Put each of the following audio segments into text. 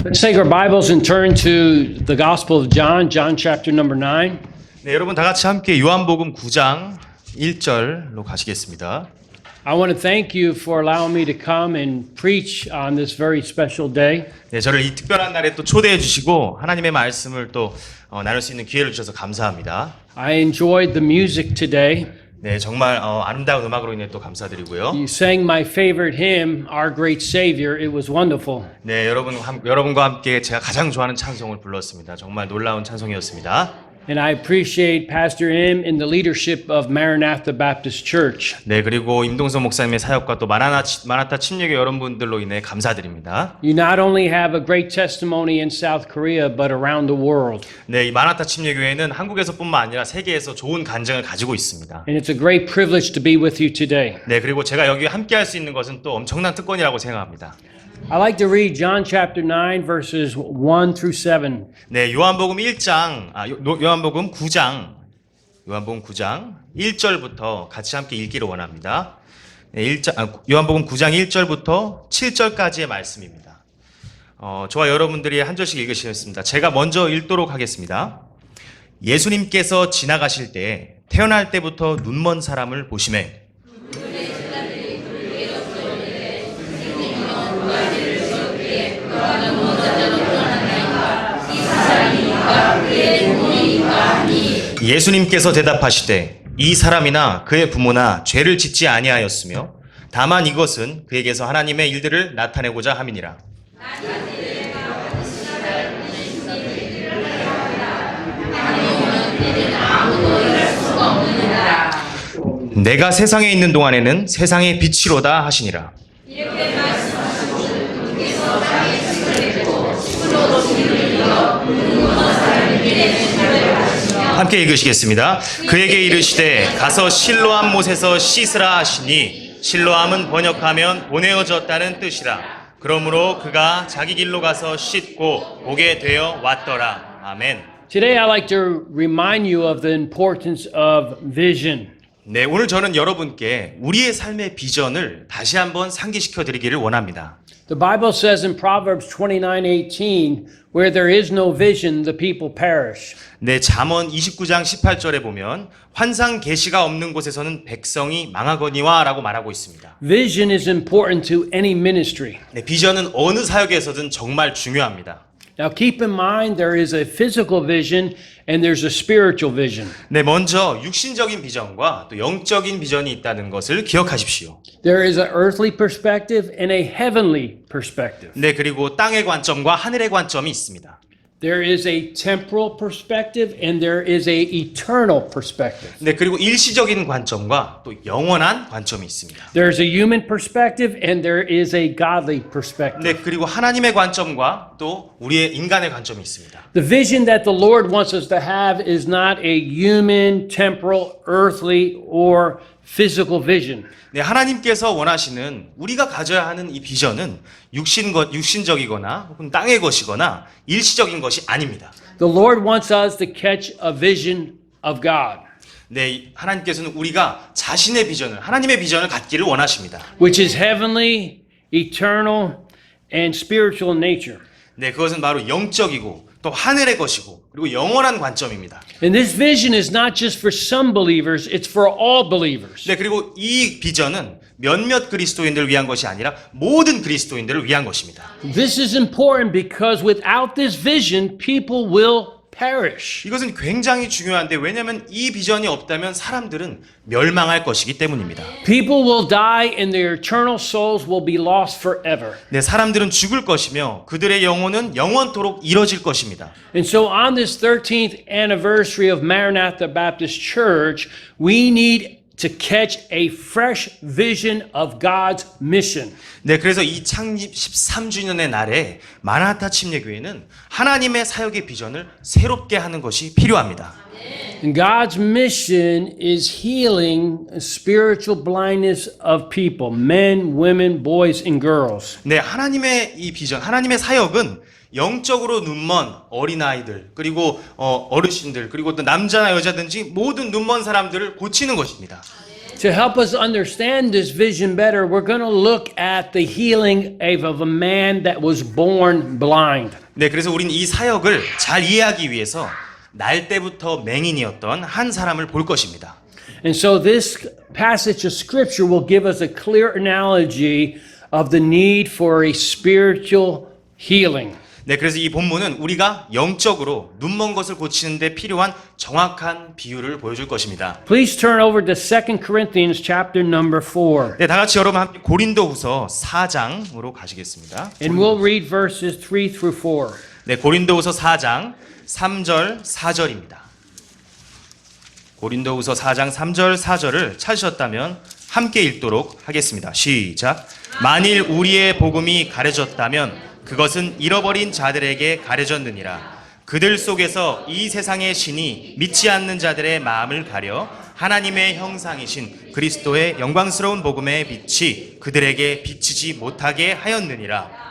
Let's take our Bibles and turn to the Gospel of John, John chapter number 9. 네, 여러분 다 같이 함께 요한복음 9장 1절로 가시겠습니다. I want to thank you for allowing me to come and preach on this very special day. 네, 저를 이 특별한 날에 또 초대해 주시고 하나님의 말씀을 또 나눌 수 있는 기회를 주셔서 감사합니다. I enjoyed the music today. 네, 정말 아름다운 음악으로 인해 또 감사드리고요. You sang my favorite hymn, Our Great Savior. It was wonderful. 네, 여러분과 함께 제가 가장 좋아하는 찬송을 불렀습니다. 정말 놀라운 찬송이었습니다. And I appreciate Pastor Im in the leadership of Maranatha Baptist Church. 네, 그리고 임동석 목사님의 사역과 또 마라나타 침례교 여러분들로 인해 감사드립니다. You not only have a great testimony in South Korea, but around the world. 네, 이 마라나타 침례교회는 한국에서뿐만 아니라 세계에서 좋은 간증을 가지고 있습니다. And it's a great privilege to be with you today. 네, 그리고 제가 여기 함께 할 수 있는 것은 또 엄청난 특권이라고 생각합니다. I like to read John chapter 9 verses 1 through 7. 네, 요한복음 9장 1절부터 같이 함께 읽기를 원합니다. 네, 요한복음 9장 1절부터 7절까지의 말씀입니다. 저와 여러분들이 한 절씩 읽으시겠습니다. 제가 먼저 읽도록 하겠습니다. 예수님께서 지나가실 때 태어날 때부터 눈먼 사람을 보시매 예수님께서 대답하시되 이 사람이나 그의 부모나 죄를 짓지 아니하였으며 다만 이것은 그에게서 하나님의 일들을 나타내고자 함이니라. 내가 세상에 있는 동안에는 세상의 빛이로다 하시니라. 함께 읽으시겠습니다. 그에게 이르시되 가서 실로암 못에서 씻으라 하시니 실로암은 번역하면 보내어졌다는 뜻이라. 그러므로 그가 자기 길로 가서 씻고 보게 되어 왔더라. 아멘. Today I like to remind you of the importance of vision. 네, 오늘 저는 여러분께 우리의 삶의 비전을 다시 한번 상기시켜 드리기를 원합니다. The Bible says in Proverbs 29:18, where there is no vision, the people perish. 네, 잠언 29장 18절에 보면 환상 계시가 없는 곳에서는 백성이 망하거니와라고 말하고 있습니다. Vision is important to any ministry. 네, 비전은 어느 사역에서든 정말 중요합니다. Now keep in mind there is a physical vision and there's a spiritual vision. 네, 먼저 육신적인 비전과 또 영적인 비전이 있다는 것을 기억하십시오. There is an earthly perspective and a heavenly perspective. 네, 그리고 땅의 관점과 하늘의 관점이 있습니다. There is a temporal perspective and there is a eternal perspective. 네, 그리고 일시적인 관점과 또 영원한 관점이 있습니다. There is a human perspective and there is a godly perspective. 네, 그리고 하나님의 관점과 또 우리의 인간의 관점이 있습니다. The vision that the Lord wants us to have is not a human, temporal, earthly, or physical vision. 네, 하나님께서 원하시는 우리가 가져야 하는 이 비전은 육신적이거나 혹은 땅의 것이거나 일시적인 것이 아닙니다. The Lord wants us to catch a vision of God, 네, 하나님께서는 우리가 자신의 비전을, 하나님의 비전을 갖기를 원하십니다. which is heavenly, eternal, and spiritual in nature. 네, 그것은 바로 영적이고 또 하늘의 것이고 그리고 영원한 관점입니다. And this vision is not just for some believers, it's for all believers. 네, 그리고 이 비전은 몇몇 그리스도인들을 위한 것이 아니라 모든 그리스도인들을 위한 것입니다. This is important because without this vision, people will perish. 이것은 굉장히 중요한데 왜냐하면 이 비전이 없다면 사람들은 멸망할 것이기 때문입니다. People will die and their eternal souls will be lost forever. 네, 사람들은 죽을 것이며 그들의 영혼은 영원토록 잃어질 것입니다. And so on this 13th anniversary of Maranatha Baptist Church, we need to catch a fresh vision of God's mission. 네, 그래서 이 창립 13주년의 날에 마라나타 침례교회는 하나님의 사역의 비전을 새롭게 하는 것이 필요합니다. And God's mission is healing spiritual blindness of people, men, women, boys, and girls. 네, 하나님의 이 비전, 하나님의 사역은 영적으로 눈먼 어린아이들, 그리고 어르신들, 그리고 또 남자나 여자든지 모든 눈먼 사람들을 고치는 것입니다. To help us understand this vision better, we're going to look at the healing of a man that was born blind. 네, 그래서 우린 이 사역을 잘 이해하기 위해서 날 때부터 맹인이었던 한 사람을 볼 것입니다. And so this passage of scripture will give us a clear analogy of the need for a spiritual healing. 네, 그래서 이 본문은 우리가 영적으로 눈먼 것을 고치는 데 필요한 정확한 비유를 보여줄 것입니다. Please turn over to 2 Corinthians chapter number 4. 네, 다 같이 여러분 함께 고린도후서 4장으로 가시겠습니다. And we'll read verses 3 through 4. 네, 고린도후서 4장 3절 4절입니다. 고린도후서 4장 3절 4절을 찾으셨다면 함께 읽도록 하겠습니다. 시작. 만일 우리의 복음이 가려졌다면 그것은 잃어버린 자들에게 가려졌느니라. 그들 속에서 이 세상의 신이 믿지 않는 자들의 마음을 가려 하나님의 형상이신 그리스도의 영광스러운 복음의 빛이 그들에게 비치지 못하게 하였느니라.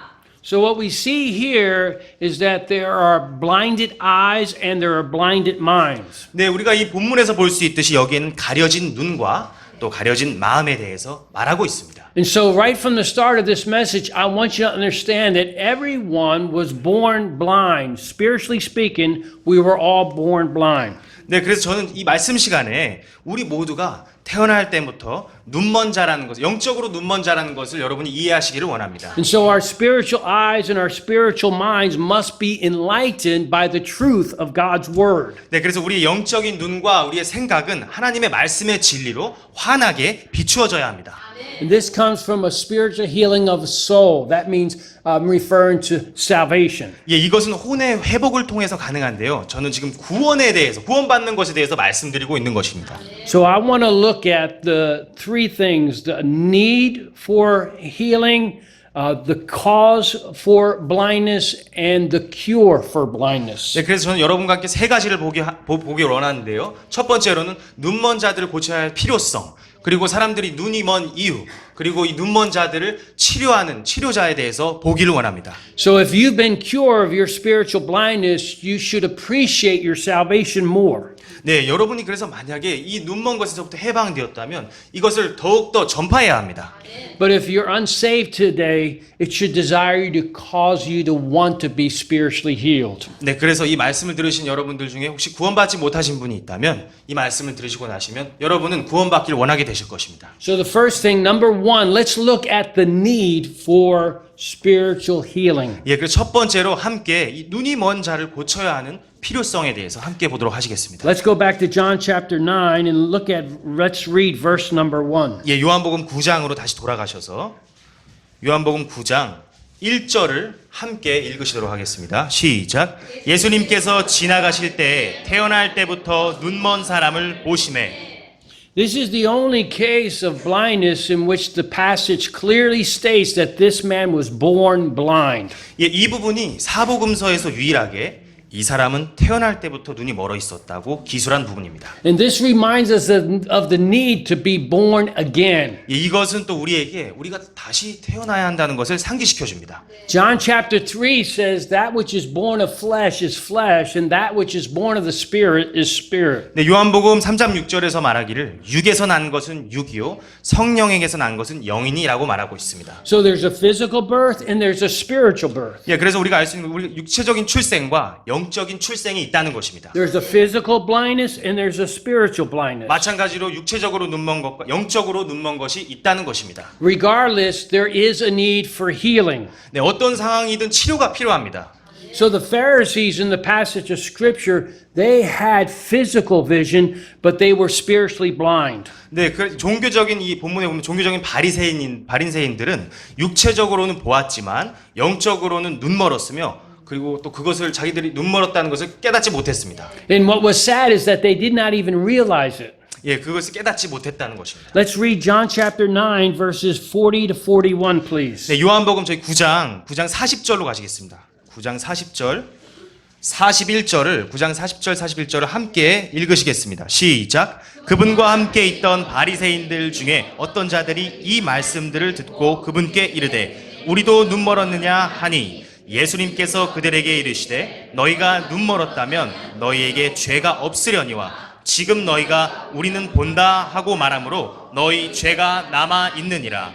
So what we see here is that there are blinded eyes and there are blinded minds. 네, 우리가 이 본문에서 볼 수 있듯이 여기에는 가려진 눈과 또 가려진 마음에 대해서 말하고 있습니다. And so right from the start of this message, I want you to understand that everyone was born blind. Spiritually speaking, we were all born blind. 네, 그래서 저는 이 말씀 시간에 우리 모두가 태어날 때부터 눈먼 자라는 것, 영적으로 눈먼 자라는 것을 여러분이 이해하시기를 원합니다. And so our spiritual eyes and our spiritual minds must be enlightened by the truth of God's word. 네, 그래서 우리의 영적인 눈과 우리의 생각은 하나님의 말씀의 진리로 환하게 비추어져야 합니다. And this comes from a spiritual healing of the soul. That means referring to salvation. 예, 이것은 혼의 회복을 통해서 가능한데요. 저는 지금 구원에 대해서, 구원받는 것에 대해서 말씀드리고 있는 것입니다. So I want to look at the three things: the need for healing, the cause for blindness, and the cure for blindness. 네, 그래서 저는 여러분과 함께 세 가지를 보기 원하는데요. 첫 번째로는 눈먼 자들을 고쳐야 할 필요성, 그리고 사람들이 눈이 먼 이유, 그리고 이 눈먼 자들을 치료하는 치료자에 대해서 보기를 원합니다. So if you've been cured of your spiritual blindness, you should appreciate your salvation more. 네, 여러분이 그래서 만약에 이 눈먼 것에서부터 해방되었다면 이것을 더욱더 전파해야 합니다. But if you're unsaved today, it should desire you to cause you to want to be spiritually healed. 네, 그래서 이 말씀을 들으신 여러분들 중에 혹시 구원받지 못하신 분이 있다면 이 말씀을 들으시고 나시면 여러분은 구원받기를 원하게 되실 것입니다. So the first thing, number one, let's look at the need for spiritual healing. 예, 그래서 첫 번째로 함께 이 눈이 먼 자를 고쳐야 하는 필요성에 대해서 함께 보도록 하시겠습니다. Let's go back to John chapter 9 and let's read verse number 1. 예, 요한복음 9장으로 다시 돌아가셔서 요한복음 9장 1절을 함께 읽으시도록 하겠습니다. 시작. 예수님께서 지나가실 때 태어날 때부터 눈먼 사람을 보시매. This is the only case of blindness in which the passage clearly states that this man was born blind. 예, 이 부분이 사복음서에서 유일하게 이 사람은 태어날 때부터 눈이 멀어 있었다고 기술한 부분입니다. And this reminds us of the need to be born again. 예, 이것은 또 우리에게 우리가 다시 태어나야 한다는 것을 상기시켜 줍니다. John chapter 3 says that which is born of flesh is flesh and that which is born of the spirit is spirit. 네, 요한복음 3장 6절에서 말하기를 육에서 난 것은 육이요 성령에게서 난 것은 영이니라고 말하고 있습니다. So there's a physical birth and there's a spiritual birth. 예, 그래서 우리가 알 수 있는 우리 육체적인 출생과 영적인 출생이 있다는 것입니다. There's a physical blindness and there's a spiritual blindness. 마찬가지로 육체적으로 눈먼 것과 영적으로 눈먼 것이 있다는 것입니다. Regardless, there is a need for healing. 네, 어떤 상황이든 치료가 필요합니다. So the Pharisees in the passage of scripture, they had physical vision, but they were spiritually blind. 네, 그 종교적인 이 본문에 보면 종교적인 바리새인들은 육체적으로는 보았지만 영적으로는 눈멀었으며 그리고 또 그것을 자기들이 눈멀었다는 것을 깨닫지 못했습니다. And what was sad is that they did not even realize it. 예, 그것을 깨닫지 못했다는 것입니다. Let's read John chapter 9 verses 40 to 41, please. 네, 요한복음 저희 9장 40절로 가시겠습니다. 9장 40절 41절을 9장 40절 41절을 함께 읽으시겠습니다. 시작. 그분과 함께 있던 바리새인들 중에 어떤 자들이 이 말씀들을 듣고 그분께 이르되 우리도 눈 멀었느냐 하니 예수님께서 그들에게 이르시되 너희가 눈 멀었다면 너희에게 죄가 없으려니와 지금 너희가 우리는 본다 하고 말하므로 너희 죄가 남아 있느니라.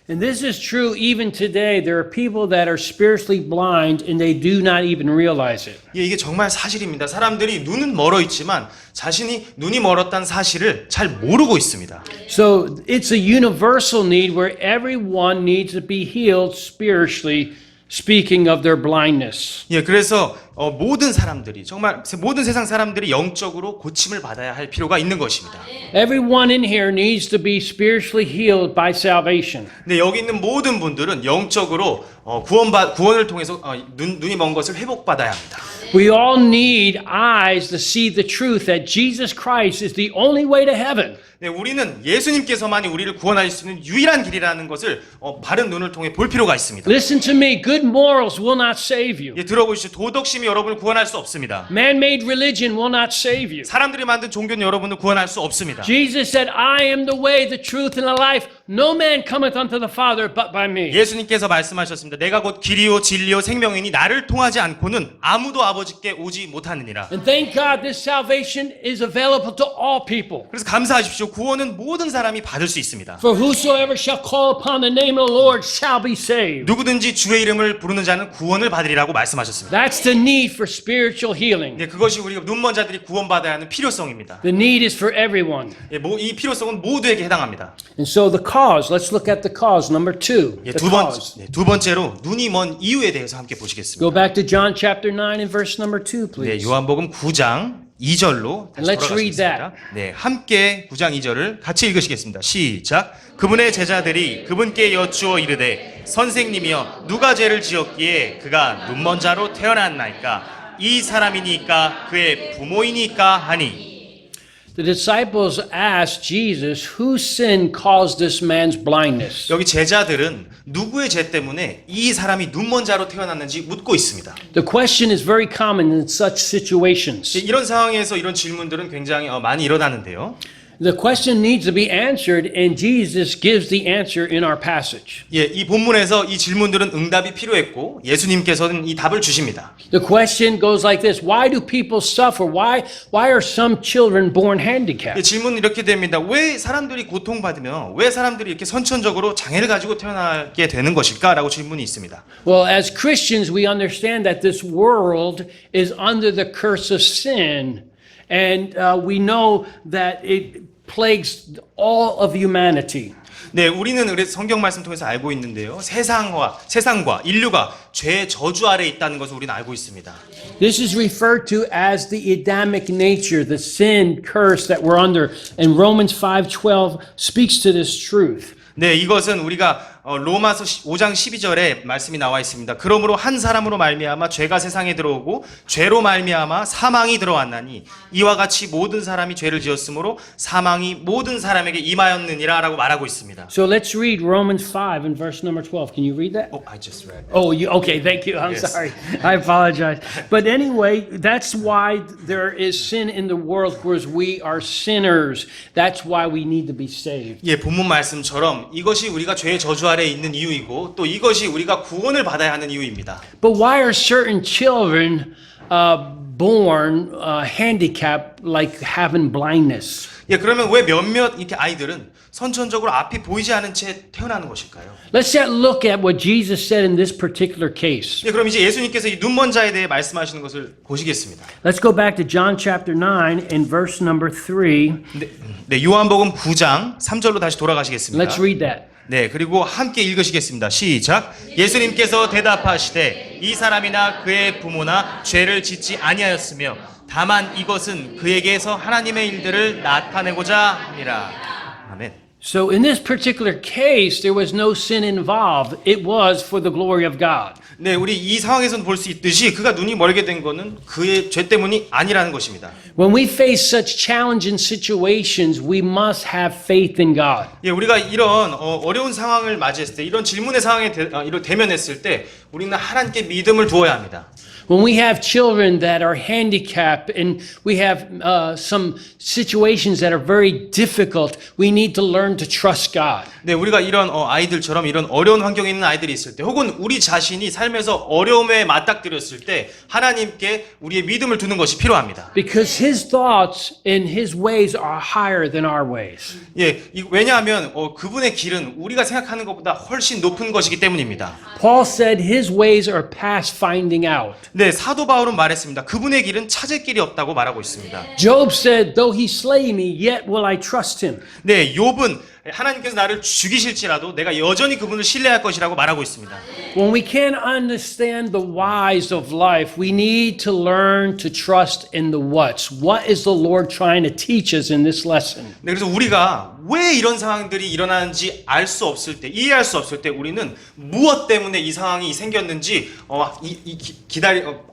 And this is true even today. There are people that are spiritually blind and they do not even realize it. 예, 이게 정말 사실입니다. 사람들이 눈은 멀어 있지만 자신이 눈이 멀었다는 사실을 잘 모르고 있습니다. So it's a universal need where everyone needs to be healed spiritually, speaking of their blindness. 예, 그래서 모든 사람들이 정말 모든 세상 사람들이 영적으로 고침을 받아야 할 필요가 있는 것입니다. Everyone in here needs to be spiritually healed by salvation. 근데 여기 있는 모든 분들은 영적으로 구원을 통해서 눈이 먼 것을 회복받아야 합니다. We all need eyes to see the truth that Jesus Christ is the only way to heaven. 네, 우리는 예수님께서만이 우리를 구원할 수 있는 유일한 길이라는 것을 바른 눈을 통해 볼 필요가 있습니다. Listen to me. Good morals will not save you. 예, 들어보시죠. 도덕심이 여러분을 구원할 수 없습니다. Man-made religion will not save you. 사람들이 만든 종교는 여러분을 구원할 수 없습니다. Jesus said, I am the way, the truth, and the life. No man cometh unto the Father but by me. 예수님께서 말씀하셨습니다. 내가 곧 길이요 진리요 생명이니 나를 통하지 않고는 아무도 아버지께 오지 못하느니라. And thank God this salvation is available to all people. 그래서 감사하십시오. 구원은 모든 사람이 받을 수 있습니다. For whosoever shall call upon the name of the Lord shall be saved. 누구든지 주의 이름을 부르는 자는 구원을 받으리라고 말씀하셨습니다. That's the need for spiritual healing. 네, 그것이 우리가 눈먼 자들이 구원받아야 하는 필요성입니다. The need is for everyone. 예, 이 필요성은 모두에게 해당합니다. And so the cause, let's look at the cause, number 2. 예, The cause. 두 번째로 눈이 먼 이유에 대해서 함께 보시겠습니다. Go back to John chapter 9 and verse number 2, 네, please. 요한복음 9장 2절로 다시 Let's read 돌아가시겠습니다. 네, 함께 9장 2절을 같이 읽으시겠습니다. 시작. 그분의 제자들이 그분께 여쭈어 이르되 선생님이여 누가 죄를 지었기에 그가 눈먼 자로 태어났나이까 이 사람이니까 그의 부모이니까 하니. The disciples asked Jesus, whose sin caused this man's blindness? 여기 제자들은 누구의 죄 때문에 이 사람이 눈먼 자로 태어났는지 묻고 있습니다. The question is very common in such situations. 이런 상황에서 이런 질문들은 굉장히 많이 일어나는데요. The question needs to be answered, and Jesus gives the answer in our passage. 예, 이 본문에서 이 질문들은 응답이 필요했고 예수님께서는 이 답을 주십니다. The question goes like this: Why do people suffer? Why are some children born handicapped? 예, 질문은 이렇게 됩니다. 왜 사람들이 고통받으며 왜 사람들이 이렇게 선천적으로 장애를 가지고 태어나게 되는 것일까라고 질문이 있습니다. Well, as Christians, we understand that this world is under the curse of sin, and we know that it plagues all of humanity. 네, 우리는 성경 말씀 통해서 알고 있는데요. 세상과 인류가 죄의 저주 아래에 있다는 것을 우리는 알고 있습니다. This is referred to as the Adamic nature, the sin curse that we're under. And Romans 5:12 speaks to this truth. 네, 이것은 우리가 로마서 5장 12절에 말씀이 나와 있습니다. 그러므로 한 사람으로 말미암아 죄가 세상에 들어오고 죄로 말미암아 사망이 들어왔나니 이와 같이 모든 사람이 죄를 지었으므로 사망이 모든 사람에게 임하였느니라라고 말하고 있습니다. So let's read Romans 5 and verse number 12. Can you read that? I just read. Okay, thank you. I'm Yes. sorry. I apologize. But anyway, that's why there is sin in the world, because we are sinners. That's why we need to be saved. 예, 본문 말씀처럼 이것이 우리가 죄의 저주 아래에 있는 이유이고 또 이것이 우리가 구원을 받아야 하는 이유입니다. But why are certain children born handicapped, like having blindness? 예, 그러면 왜 몇몇 이렇게 아이들은 선천적으로 앞이 보이지 않은 채 태어나는 것일까요? Let's look at what Jesus said in this particular case. 예, 그럼 이제 예수님께서 이 눈먼 자에 대해 말씀하시는 것을 보시겠습니다. Let's go back to John chapter 9 and verse number 3. 네, 요한복음 9장 3절로 다시 돌아가시겠습니다. Let's read that. 네, 그리고 함께 읽으시겠습니다. 시작. 예수님께서 대답하시되 이 사람이나 그의 부모나 죄를 짓지 아니하였으며 다만 이것은 그에게서 하나님의 일들을 나타내고자 함이라. 아멘. So in this particular case, there was no sin involved. It was for the glory of God. 네, 우리 이 상황에서는 볼 수 있듯이 그가 눈이 멀게 된 거는 그의 죄 때문이 아니라는 것입니다. When we face such challenging situations, we must have faith in God. 예, 우리가 이런 어려운 상황을 맞이했을 때, 이런 질문의 상황에 대면했을 때, 우리는 하나님께 믿음을 두어야 합니다. When we have children that are handicapped and we have some situations that are very difficult, we need to learn learn to trust God. 네, 우리가 이런 아이들처럼 이런 어려운 환경에 있는 아이들이 있을 때 혹은 우리 자신이 삶에서 어려움에 맞닥뜨렸을 때 하나님께 우리의 믿음을 두는 것이 필요합니다. Because his thoughts and his ways are higher than our ways. 예, 왜냐하면 그분의 길은 우리가 생각하는 것보다 훨씬 높은 것이기 때문입니다. Paul said his ways are past finding out. 네, 사도 바울은 말했습니다. 그분의 길은 찾을 길이 없다고 말하고 있습니다. Job said, though he slay me, yet will I trust him. 네, 욥은 하나님께서 나를 죽이실지라도 내가 여전히 그분을 신뢰할 것이라고 말하고 있습니다. When we can't understand the whys of life, we need to learn to trust in the whats. What is the Lord trying to teach us in this lesson? 네, 그래서 우리가 왜 이런 상황들이 일어나는지 알 수 없을 때, 이해할 수 없을 때 우리는 무엇 때문에 이 상황이 생겼는지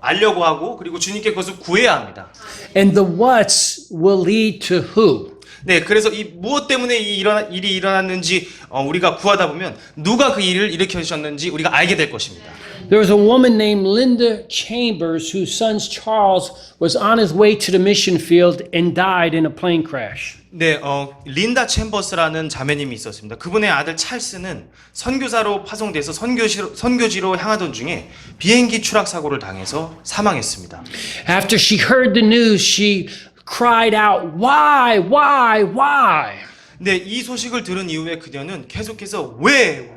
알려고 하고 그리고 주님께 그것을 구해야 합니다. And the whats will lead to who? 네, 그래서 이 무엇 때문에 이 일이 일어났는지 우리가 구하다 보면 누가 그 일을 일으키셨는지 우리가 알게 될 것입니다. There was a woman named Linda Chambers whose son Charles was on his way to the mission field and died in a plane crash. 네, 린다 챔버스라는 자매님이 있었습니다. 그분의 아들 찰스는 선교사로 파송돼서 선교지로 향하던 중에 비행기 추락 사고를 당해서 사망했습니다. After she heard the news, she cried out, why? 네, 이 소식을 들은 이후에 그녀는 계속해서 왜?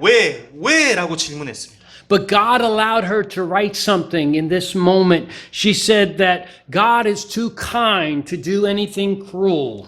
라고 질문했습니다. But God allowed her to write something in this moment. She said that God is too kind to do anything cruel.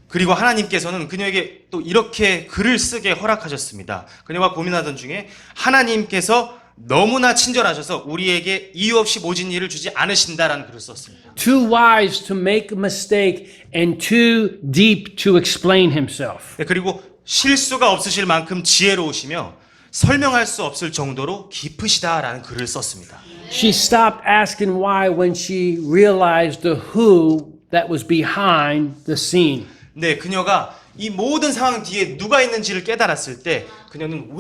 그리고 하나님께서는 그녀에게 또 이렇게 글을 쓰게 허락하셨습니다. 그녀가 고민하던 중에 하나님께서 너무나 친절하셔서 우리에게 이유 없이 모진 일을 주지 않으신다라는 글을 썼습니다. Too wise to make a mistake and too deep to explain himself. 네, 그리고 실수가 없으실 만큼 지혜로우시며 설명할 수 없을 정도로 깊으시다라는 글을 썼습니다. She stopped asking why when she realized the who that was behind the scene. 네, 그녀가 이 모든 상황 뒤에 누가 있는지를 깨달았을 때 그녀는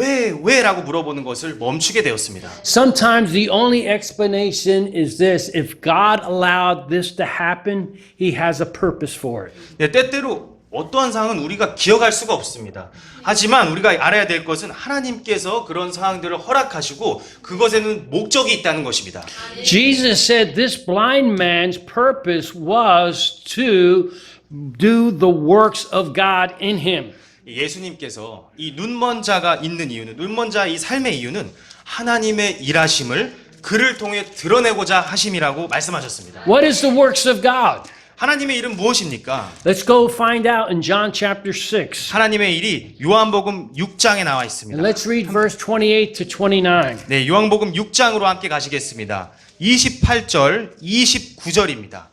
왜라고 물어보는 것을 멈추게 되었습니다. Sometimes the only explanation is this: if God allowed this to happen, He has a purpose for it. 네, 때때로 어떠한 상황은 우리가 기억할 수가 없습니다. 하지만 우리가 알아야 될 것은 하나님께서 그런 상황들을 허락하시고 그것에는 목적이 있다는 것입니다. Jesus said this blind man's purpose was to do the works of God in him. 예수님께서 이 눈먼 자가 있는 이유는, 눈먼 자의 이 삶의 이유는 하나님의 일하심을 그를 통해 드러내고자 하심이라고 말씀하셨습니다. What is the works of God? 하나님의 일은 무엇입니까? Let's go find out in John chapter 6. 하나님의 일이 요한복음 6장에 나와 있습니다. And let's read verse 28 to 29. 네, 요한복음 6장으로 함께 가시겠습니다. 28절, 29절입니다.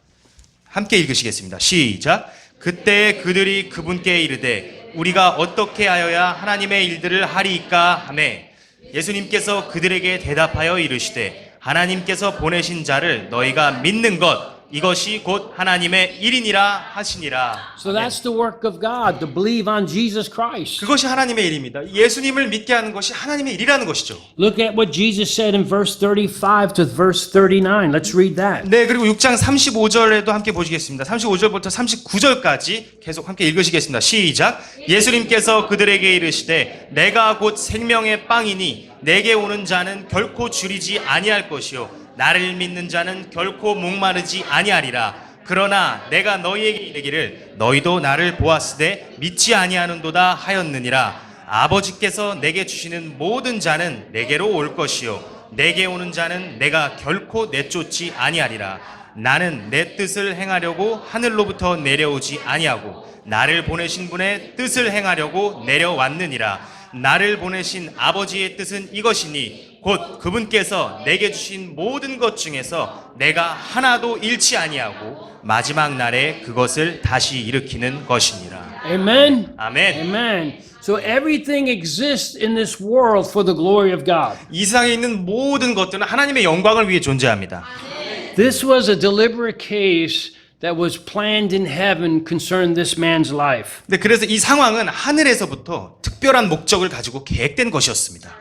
함께 읽으시겠습니다. 시작. 그때 그들이 그분께 이르되 우리가 어떻게 하여야 하나님의 일들을 하리이까 하매 예수님께서 그들에게 대답하여 이르시되 하나님께서 보내신 자를 너희가 믿는 것 이것이 곧 하나님의 일이니라 하시니라. So that's the work of God, to believe on Jesus Christ. 그것이 하나님의 일입니다. 예수님을 믿게 하는 것이 하나님의 일이라는 것이죠. Look at what Jesus said in verse 35 to verse 39. Let's read that. 네, 그리고 6장 35절에도 함께 보시겠습니다. 35절부터 39절까지 계속 함께 읽으시겠습니다. 시작. 예수님께서 그들에게 이르시되 내가 곧 생명의 빵이니 내게 오는 자는 결코 줄이지 아니할 것이요 나를 믿는 자는 결코 목마르지 아니하리라. 그러나 내가 너희에게 이르기를 너희도 나를 보았으되 믿지 아니하는도다 하였느니라. 아버지께서 내게 주시는 모든 자는 내게로 올 것이요 내게 오는 자는 내가 결코 내쫓지 아니하리라. 나는 내 뜻을 행하려고 하늘로부터 내려오지 아니하고 나를 보내신 분의 뜻을 행하려고 내려왔느니라. 나를 보내신 아버지의 뜻은 이것이니 곧 그분께서 내게 주신 모든 것 중에서 내가 하나도 잃지 아니하고 마지막 날에 그것을 다시 일으키는 것이니라. Amen. 아멘. Amen. So everything exists in this world for the glory of God. 이 세상에 있는 모든 것들은 하나님의 영광을 위해 존재합니다. This was a deliberate case that was planned in heaven concerning this man's life. 네, 그래서 이 상황은 하늘에서부터 특별한 목적을 가지고 계획된 것이었습니다.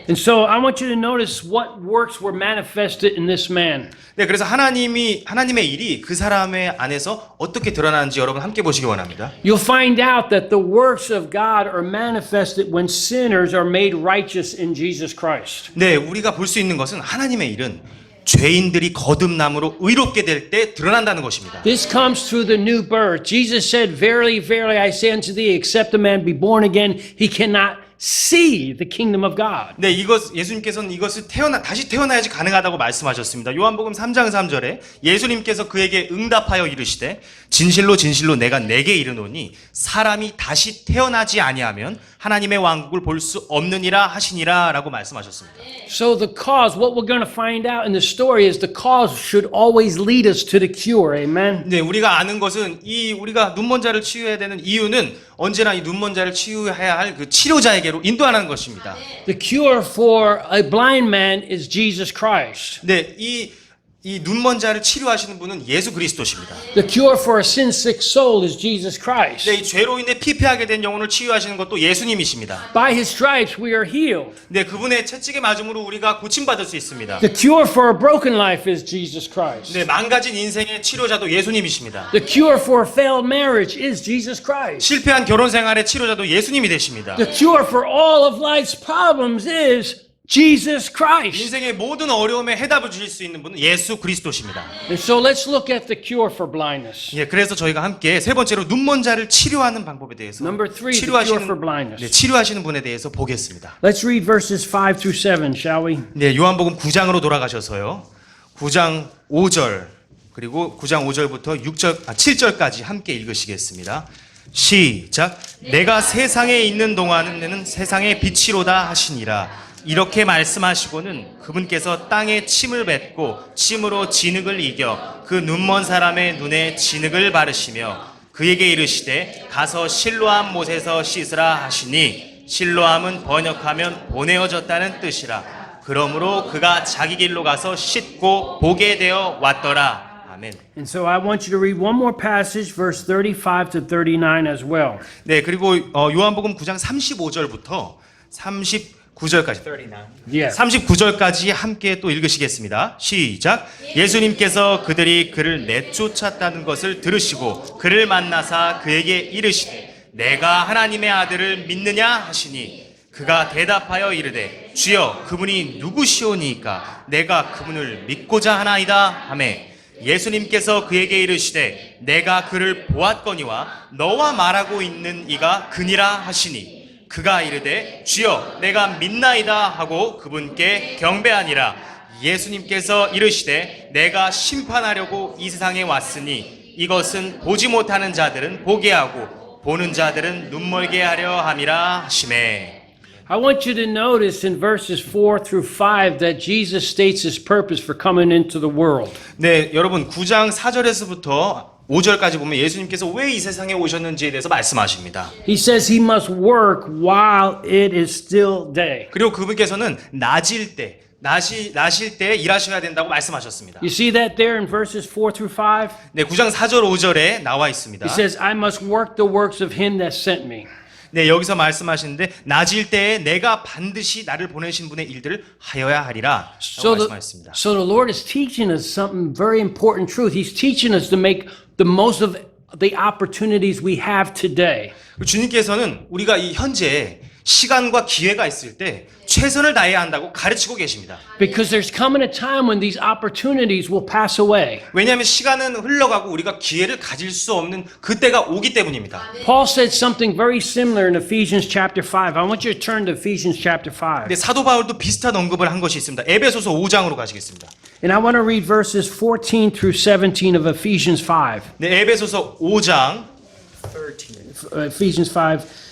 And so I want you to notice what works were manifested in this man. 네, 그래서 하나님의 일이 그 사람의 안에서 어떻게 드러나는지 여러분 함께 보시기 원합니다. You'll find out that the works of God are manifested when sinners are made righteous in Jesus Christ. 네, 우리가 볼 수 있는 것은 하나님의 일은 죄인들이 거듭남으로 의롭게 될 때 드러난다는 것입니다. This comes through the new birth. Jesus said, "Verily, verily, I say unto thee, except a man be born again, he cannot see the kingdom of God." 네, 예수님께서는 이것을 다시 태어나야지 가능하다고 말씀하셨습니다. 요한복음 3장 3절에 예수님께서 그에게 응답하여 이르시되 진실로 진실로 내가 네게 이르노니 사람이 다시 태어나지 아니하면 하나님의 왕국을 볼 수 없느니라 하시니라라고 말씀하셨습니다. So the cause, what we're going to find out in the story is the cause should always lead us to the cure. Amen. 네, 우리가 아는 것은 우리가 눈먼 자를 치유해야 되는 이유는 언제나 이 눈먼 자를 치유해야 할 그 치료자에게로 인도하는 것입니다. The cure for a blind man is Jesus Christ. 네, 이 눈먼 자를 치료하시는 분은 예수 그리스도십니다. The cure for a sin-sick soul is Jesus Christ. 네, 이 죄로 인해 피폐하게 된 영혼을 치유하시는 것도 예수님이십니다. By his stripes we are healed. 네, 그분의 채찍에 맞음으로 우리가 고침받을 수 있습니다. The cure for a broken life is Jesus Christ. 네, 망가진 인생의 치료자도 예수님이십니다. The cure for a failed marriage is Jesus Christ. 실패한 결혼 생활의 치료자도 예수님이 되십니다. The cure for all of life's problems is Jesus Christ. 인생의 모든 어려움에 해답을 주실 수 있는 분은 예수 그리스도십니다. And so let's look at the cure for blindness. 예, 그래서 저희가 함께 세 번째로 눈먼 자를 치료하는 방법에 대해서 Number 3, the cure for blindness. 치료하시는 분에 대해서 보겠습니다. Let's read verses 5 through 7, shall we? 네, 요한복음 9장으로 돌아가셔서요. 9장 5절 그리고 9장 5절부터 7절까지 함께 읽으시겠습니다. 시작. 내가 세상에 있는 동안에는 세상의 빛이로다 하시니라. 이렇게 말씀하시고는 그분께서 땅에 침을 뱉고 침으로 진흙을 이겨 그 눈먼 사람의 눈에 진흙을 바르시며 그에게 이르시되 가서 실로암 못에서 씻으라 하시니 실로암은 번역하면 보내어졌다는 뜻이라. 그러므로 그가 자기 길로 가서 씻고 보게 되어 왔더라. 아멘. And so I want you to read one more passage, verse 35 to 39 as well. 네, 그리고 요한복음 9장 35절부터 39절까지 Yeah. 39절까지 함께 또 읽으시겠습니다. 시작. 예수님께서 그들이 그를 내쫓았다는 것을 들으시고 그를 만나사 그에게 이르시되 내가 하나님의 아들을 믿느냐 하시니 그가 대답하여 이르되 주여 그분이 누구시오니이까 내가 그분을 믿고자 하나이다 하매 예수님께서 그에게 이르시되 내가 그를 보았거니와 너와 말하고 있는 이가 그니라 하시니 그가 이르되 주여 내가 믿나이다 하고 그분께 경배하니라. 예수님께서 이르시되 내가 심판하려고 이 세상에 왔으니 이것은 보지 못하는 자들은 보게 하고 보는 자들은 눈멀게 하려 함이라 하시매. I want you to notice in verses 4 through 5 that Jesus states his purpose for coming into the world. 네, 여러분 9장 4절에서부터 5절까지 보면 예수님께서 왜 이 세상에 오셨는지에 대해서 말씀하십니다. He says he must work while it is still day. 그리고 그분께서는 나실 때 일하셔야 된다고 말씀하셨습니다. You see that there in verses 4 through 5? 네, 9장 4절 5절에 나와 있습니다. He says, I must work the works of him that sent me. 네, 여기서 말씀하시는데 나질 때에 내가 반드시 나를 보내신 분의 일들을 하여야 하리라 라고 말씀하셨습니다. So the Lord is teaching us something very important truth. He's teaching us to make the most of the opportunities we have today. 주님께서는 우리가 이 현재 시간과 기회가 있을 때 최선을 다해야 한다고 가르치고 계십니다. Because there's coming a time when these opportunities will pass away. 왜냐하면 시간은 흘러가고 우리가 기회를 가질 수 없는 그때가 오기 때문입니다. Paul said something very similar in Ephesians chapter 5. I want you to turn to Ephesians chapter 5. 근데 사도 바울도 비슷한 언급을 한 것이 있습니다. 에베소서 5장으로 가시겠습니다. And I want to read verses 14 through 17 of Ephesians 5. 네, 에베소서 5장 Ephesians 5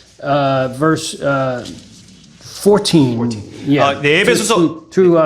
verse 14. Yeah. 네, 에베소서 through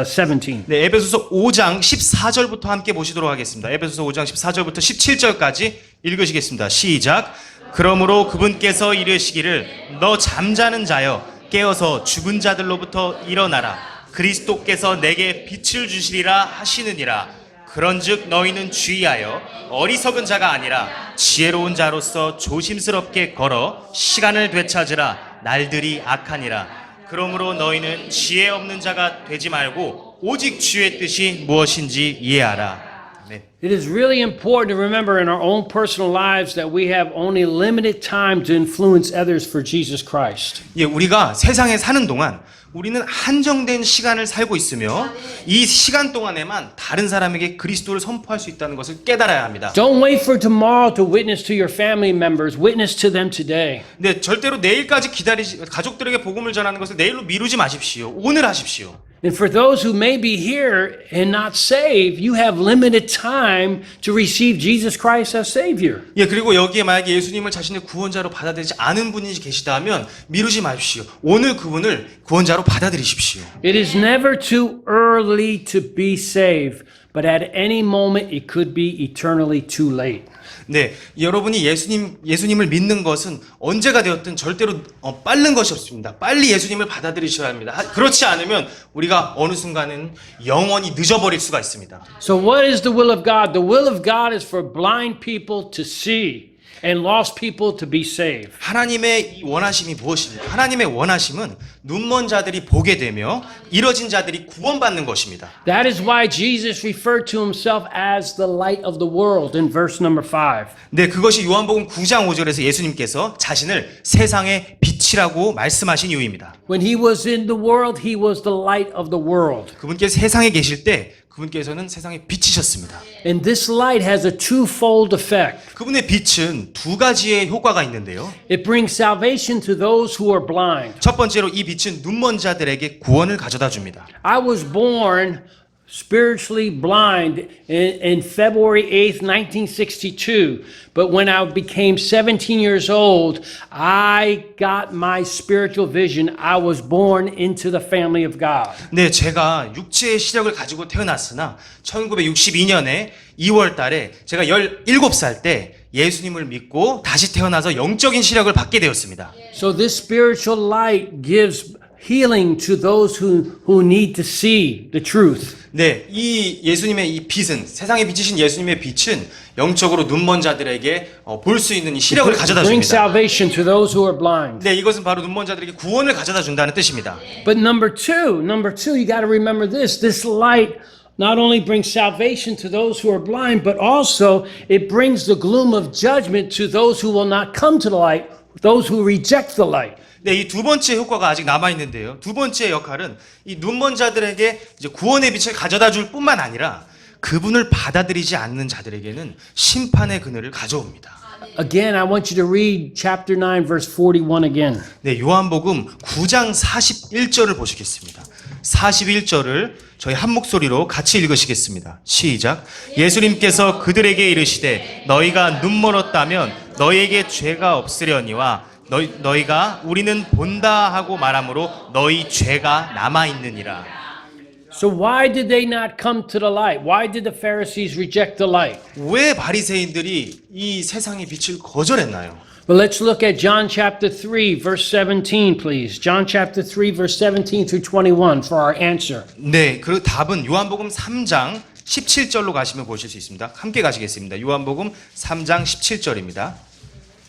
17. 네, 에베소서 5장 14절부터 함께 보시도록 하겠습니다. 에베소서 5장 14절부터 17절까지 읽으시겠습니다. 시작. 그러므로 그분께서 이르시기를 너 잠자는 자여 깨어서 죽은 자들로부터 일어나라. 그리스도께서 내게 빛을 주시리라 하시느니라. 그런즉 너희는 주의하여 어리석은 자가 아니라 지혜로운 자로서 조심스럽게 걸어 시간을 되찾으라. 날들이 악하니라. 그러므로 너희는 지혜 없는 자가 되지 말고 오직 주의 뜻이 무엇인지 이해하라. 네. It is really important to remember in our own personal lives that we have only limited time to influence others for Jesus Christ. 예, 우리가 세상에 사는 동안 우리는 한정된 시간을 살고 있으며 이 시간 동안에만 다른 사람에게 그리스도를 선포할 수 있다는 것을 깨달아야 합니다. Don't wait for tomorrow to witness to your family members. Witness to them today. 근데 절대로 내일까지 가족들에게 복음을 전하는 것을 내일로 미루지 마십시오. 오늘 하십시오. And for those who may be here and not saved, you have limited time to receive Jesus Christ as Savior. 예, 그리고 여기에 만약에 예수님을 자신의 구원자로 받아들이지 않은 분이 계시다면 미루지 마십시오. 오늘 그분을 구원자로 받아들이십시오. It is never too early to be saved, but at any moment it could be eternally too late. 네, 여러분이 예수님을 믿는 것은 언제가 되었든 절대로 빠른 것이 없습니다. 빨리 예수님을 받아들이셔야 합니다. 그렇지 않으면 우리가 어느 순간은 영원히 늦어버릴 수가 있습니다. So what is the will of God? The will of God is for blind people to see and lost people to be saved. 하나님의 이 원하심이 무엇입니까? 하나님의 원하심은 눈먼 자들이 보게 되며 이뤄진 자들이 구원받는 것입니다. That is why Jesus referred to himself as the light of the world in verse number 5. 네, 그것이 요한복음 9장 5절에서 예수님께서 자신을 세상의 빛이라고 말씀하신 이유입니다. When he was in the world, he was the light of the world. 그분께서 세상에 계실 때 그분께서는 세상의 빛이셨습니다. And this light has a twofold effect. 그분의 빛은 두 가지의 효과가 있는데요. It brings salvation to those who are blind. 첫 번째로 이 빛은 눈먼 자들에게 구원을 가져다 줍니다. I was born spiritually blind in February 8th, 1962. But when I became 17 years old, I got my spiritual vision. I was born into the family of God. 네, 제가 육체의 시력을 가지고 태어났으나 1962년에 2월 달에 제가 17살 때 예수님을 믿고 다시 태어나서 영적인 시력을 받게 되었습니다. So this spiritual light gives healing to those who need to see the truth. 네, 이 예수님의 이 빛은 세상에 비치신 예수님의 빛은 영적으로 눈먼 자들에게 볼 수 있는 이 시력을 가져다 Bring 줍니다. salvation to those who are blind. 네, 이것은 바로 눈먼 자들에게 구원을 가져다 준다는 뜻입니다. But number two, you got to remember this. This light not only brings salvation to those who are blind, but also it brings the gloom of judgment to those who will not come to the light, those who reject the light. 네, 이 두 번째 효과가 아직 남아 있는데요. 두 번째 역할은 이 눈먼 자들에게 이제 구원의 빛을 가져다 줄 뿐만 아니라 그분을 받아들이지 않는 자들에게는 심판의 그늘을 가져옵니다. Again, I want you to read chapter 9, verse 41 again. 네, 요한복음 9장 41절을 보시겠습니다. 41절을 저희 한 목소리로 같이 읽으시겠습니다. 시작. 예수님께서 그들에게 이르시되 너희가 눈멀었다면 너희에게 죄가 없으려니와 너희가 우리는 본다 하고 말하므로 너희 죄가 남아 있느니라. So why did they not come to the light? Why did the Pharisees reject the light? 왜 바리새인들이 이 세상의 빛을 거절했나요? Well, let's look at John chapter 3, verse 17, please. John chapter 3, verse 17 through 21 for our answer. 네, 그 답은 요한복음 3장 17절로 가시면 보실 수 있습니다. 함께 가시겠습니다. 요한복음 3장 17절입니다.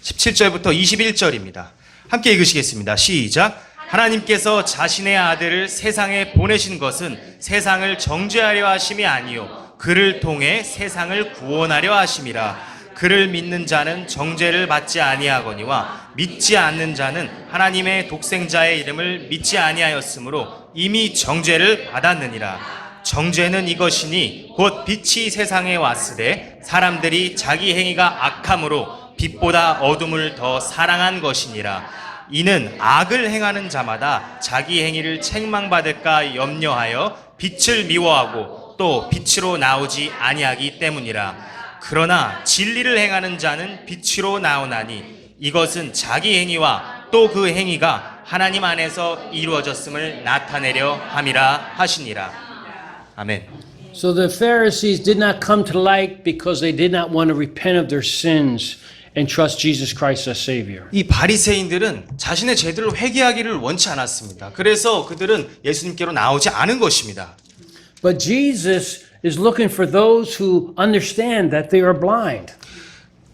17절부터 21절입니다. 함께 읽으시겠습니다. 시작. 하나님께서 자신의 아들을 세상에 보내신 것은 세상을 정죄하려 하심이 아니요 그를 통해 세상을 구원하려 하심이라. 그를 믿는 자는 정죄를 받지 아니하거니와 믿지 않는 자는 하나님의 독생자의 이름을 믿지 아니하였으므로 이미 정죄를 받았느니라. 정죄는 이것이니 곧 빛이 세상에 왔으되 사람들이 자기 행위가 악함으로 빛보다 어둠을 더 사랑한 것이니라. 이는 악을 행하는 자마다 자기 행위를 책망받을까 염려하여 빛을 미워하고 또 빛으로 나오지 아니하기 때문이라. 그러나 진리를 행하는 자는 빛으로 나오나니 이것은 자기 행위와 또 그 행위가 하나님 안에서 이루어졌음을 나타내려 함이라 하시니라. 아멘. So the Pharisees did not come to the light because they did not want to repent of their sins and trust Jesus Christ as Savior. 이 바리새인들은 자신의 죄들을 회개하기를 원치 않았습니다. 그래서 그들은 예수님께로 나오지 않은 것입니다. But Jesus is looking for those who understand that they are blind.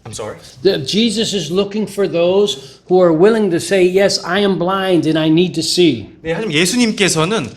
I'm sorry. Jesus is looking for those who are willing to say, yes, I am blind and I need to see. 네, 하지만 예수님께서는